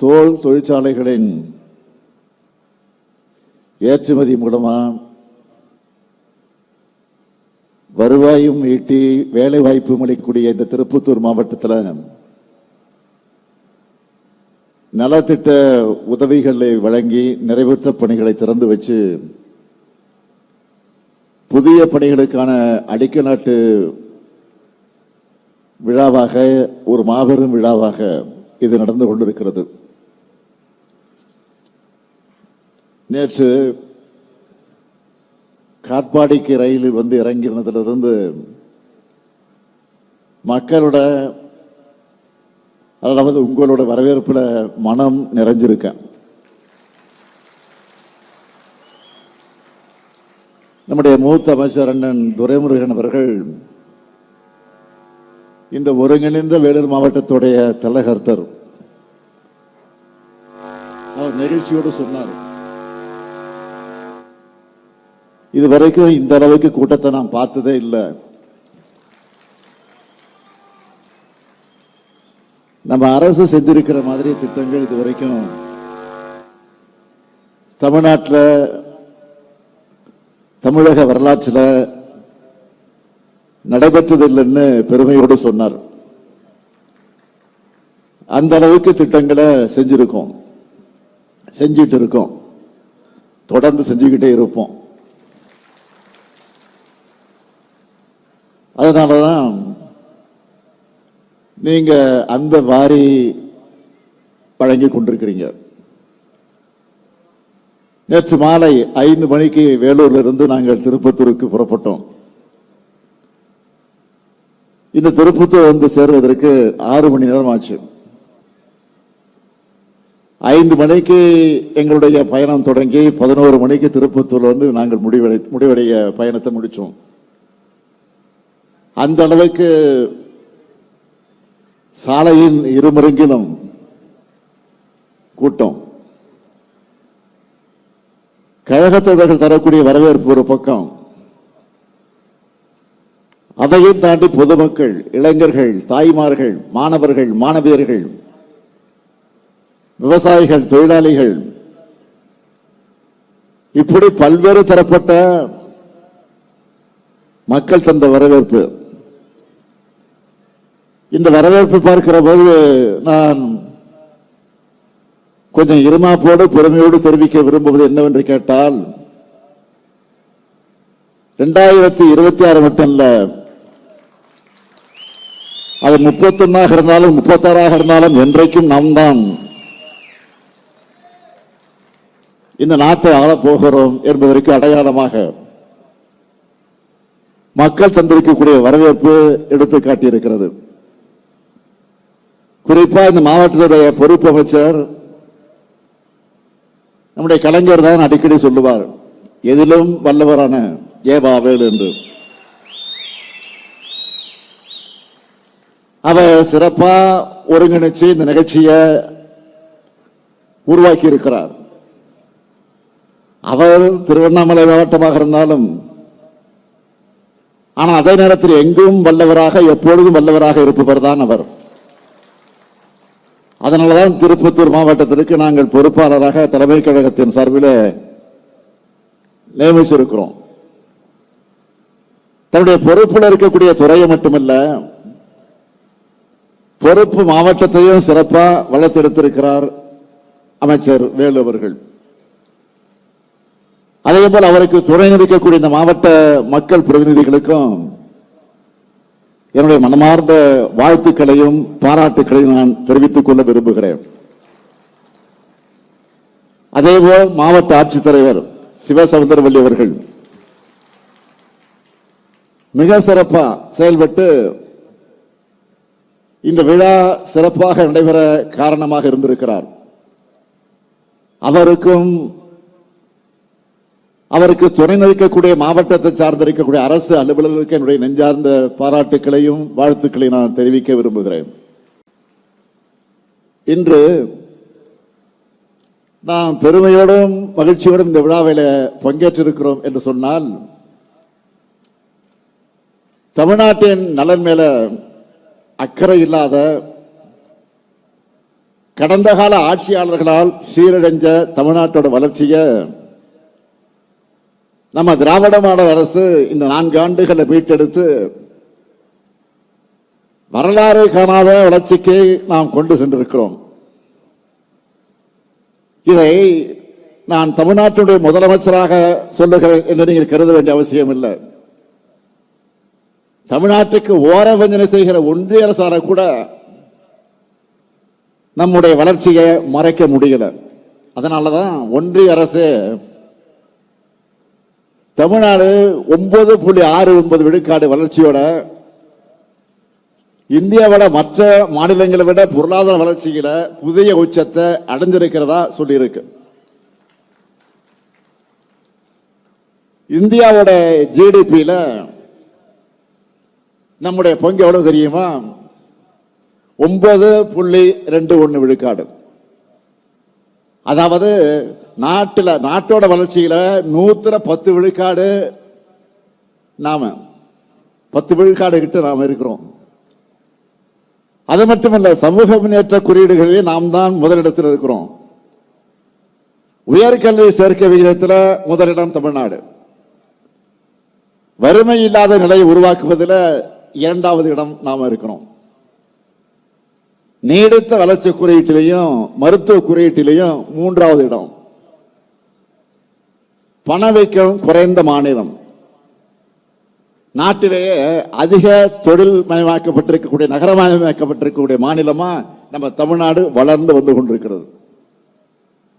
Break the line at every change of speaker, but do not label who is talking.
தோல் தொழிற்சாலைகளின் ஏற்றுமதி மூலமாக வருவாயும் ஈட்டி வேலை வாய்ப்பு அளிக்கக்கூடிய இந்த திருப்பத்தூர் மாவட்டத்தில் நலத்திட்ட உதவிகளை வழங்கி நிறைவேற்ற பணிகளை திறந்து வச்சு புதிய பணிகளுக்கான அடிக்கல் நாட்டு விழாவாக ஒரு மாபெரும் விழாவாக இது நடந்து கொண்டிருக்கிறது. நேற்று காட்பாடிக்கு ரயிலில் வந்து இறங்கினதிலிருந்து மக்களோட அதாவது உங்களோட வரவேற்பில் மனம் நிறைஞ்சிருக்கேன். நம்முடைய மூத்த அமைச்சர் அண்ணன் துரைமுருகன் அவர்கள் இந்த ஒருங்கிணைந்த வேலூர் மாவட்டத்துடைய தலைகர்த்தர் அவர் நிகழ்ச்சியோடு சொன்னார், இதுவரைக்கும் இந்த அளவுக்கு கூட்டத்தை நான் பார்த்ததே இல்லை. நம்ம அரசு செஞ்சிருக்கிற மாதிரி திட்டங்கள் இதுவரைக்கும் தமிழ்நாட்டில் தமிழக வரலாற்றில் நடைபெற்றதில்லைன்னு பெருமையோடு சொன்னார். அந்த அளவுக்கு திட்டங்களை செஞ்சிருக்கோம், செஞ்சிட்டு இருக்கோம், தொடர்ந்து செஞ்சுக்கிட்டே இருப்போம். அதனாலதான் நீங்க அந்த வாரி வழங்கி கொண்டிருக்கிறீங்க. நேற்று மாலை 5 மணிக்கு வேலூர்ல இருந்து நாங்கள் திருப்பத்தூருக்கு புறப்பட்டோம். இந்த திருப்பத்தூர் வந்து சேர்வதற்கு 6 மணி நேரம் ஆச்சு. 5 மணிக்கு எங்களுடைய பயணம் தொடங்கி 11 மணிக்கு திருப்பத்தூர்ல வந்து நாங்கள் முடிவடைய பயணத்தை முடிச்சோம். அந்த அளவுக்கு சாலையின் இருமருங்கிலும் கூட்டம். கழகத்தோழர்கள் தரக்கூடிய வரவேற்பு ஒரு பக்கம், அதையும் தாண்டி பொதுமக்கள், இளைஞர்கள், தாய்மார்கள், மாணவர்கள், மாணவியர்கள், விவசாயிகள், தொழிலாளிகள், இப்படி பல்வேறு தரப்பட்ட மக்கள் தந்த வரவேற்பு. இந்த வரவேற்பு பார்க்கிற போது நான் கொஞ்சம் இருமாப்போடு பெருமையோடு தெரிவிக்க விரும்புவது என்னவென்று கேட்டால், 2026 மட்டும் இல்ல, அது 31 இருந்தாலும் 36 இருந்தாலும் என்றைக்கும் நாம் தான் இந்த நாட்டை ஆளப் போகிறோம் என்பதற்கு அடையாளமாக மக்கள் தந்திருக்கக்கூடிய வரவேற்பு எடுத்து காட்டியிருக்கிறது. குறிப்பா இந்த மாவட்டத்துடைய பொறுப்பு அமைச்சர் நம்முடைய கலைஞர் தான் அடிக்கடி சொல்லுவார், எதிலும் வல்லவரான ஏவாவேல் என்று. அவர் சிறப்பா ஒருங்கிணைச்சு இந்த நிகழ்ச்சியை உருவாக்கி இருக்கிறார். அவர் திருவண்ணாமலை மாவட்டமாக இருந்தாலும், ஆனால் அதே நேரத்தில் எங்கும் வல்லவராக, எப்பொழுதும் வல்லவராக இருப்பவர் தான் அவர். அதனால்தான் திருப்பத்தூர் மாவட்டத்திற்கு நாங்கள் பொறுப்பாளராக தலைமை கழகத்தின் சார்பில் நியமிச்சிருக்கிறோம். தன்னுடைய பொறுப்பில் இருக்கக்கூடிய துறையை மட்டுமல்ல, பொறுப்பு மாவட்டத்தையும் சிறப்பா வளர்த்தெடுத்திருக்கிறார் அமைச்சர் வேலு அவர்கள். அதே போல் அவருக்கு துணை நிற்கக்கூடிய இந்த மாவட்ட மக்கள் பிரதிநிதிகளுக்கும் என்னுடைய மனமார்ந்த வாழ்த்துக்களையும் பாராட்டுக்களையும் நான் தெரிவித்துக் கொள்ள விரும்புகிறேன். அதேபோல் மாவட்ட ஆட்சித்தலைவர் சிவசவுந்தரவல்லி அவர்கள் மிக சிறப்பா செயல்பட்டு இந்த விழா சிறப்பாக நடைபெற காரணமாக இருந்திருக்கிறார். அவருக்கு துணை நிற்கக்கூடிய மாவட்டத்தை சார்ந்திருக்கக்கூடிய அரசு அலுவலர்களுக்கு என்னுடைய நெஞ்சார்ந்த பாராட்டுக்களையும் வாழ்த்துக்களையும் நான் தெரிவிக்க விரும்புகிறேன். இன்று நாம் பெருமையோடும் மகிழ்ச்சியோடும் இந்த விழாவில் பங்கேற்றிருக்கிறோம் என்று சொன்னால், தமிழ்நாட்டின் நலன் மேல அக்கறை இல்லாத, கடந்த கால ஆட்சியாளர்களால் சீரடைஞ்ச தமிழ்நாட்டோட வளர்ச்சியை நம்ம திராவிட மாடல் அரசு இந்த 4 ஆண்டுகளை மீட்டெடுத்து வரலாறு காணாத வளர்ச்சிக்கு நாம் கொண்டு சென்றிருக்கிறோம். இதை நான் தமிழ்நாட்டுடைய முதலமைச்சராக சொல்லுகிறேன் என்று நீங்கள் கருத வேண்டிய அவசியம் இல்லை. தமிழ்நாட்டுக்கு ஓரவஞ்சனை செய்கிற ஒன்றிய அரசால கூட நம்முடைய வளர்ச்சியை மறைக்க முடியல. அதனாலதான் ஒன்றிய அரசு தமிழ்நாடு 9.69 விழுக்காடு வளர்ச்சியோட இந்தியாவோட மற்ற மாநிலங்களை விட பொருளாதார வளர்ச்சியில புதிய உச்சத்தை அடைஞ்சிருக்கிறதா சொல்லியிருக்கு. இந்தியாவோட ஜிடிபியில நம்முடைய பங்கு எவ்வளவு தெரியுமா? 9.21 விழுக்காடு. அதாவது நாட்டோட வளர்ச்சியில 110 விழுக்காடு நாம 10 விழுக்காடு கிட்ட நாம இருக்கிறோம். அது மட்டுமல்ல, சமூக முன்னேற்ற குறியீடுகளில் நாம் தான் முதலிடத்தில் இருக்கிறோம். உயர்கல்வி சேர்க்கை விகிதத்தில் முதலிடம் தமிழ்நாடு. வறுமை இல்லாத நிலையை உருவாக்குவதில் 2வது இடம் நாம இருக்கிறோம். நீடித்த வளர்ச்சி குறியீட்டிலையும் மருத்துவ குறியீட்டிலையும் 3வது இடம். பணவீக்கம் குறைந்த மாநிலம். நாட்டிலேயே அதிக தொழில் மயமாக்கப்பட்டிருக்கக்கூடிய நகரமயமாக்கப்பட்டிருக்கக்கூடிய மாநிலமா நம்ம தமிழ்நாடு வளர்ந்து வந்து கொண்டிருக்கிறது.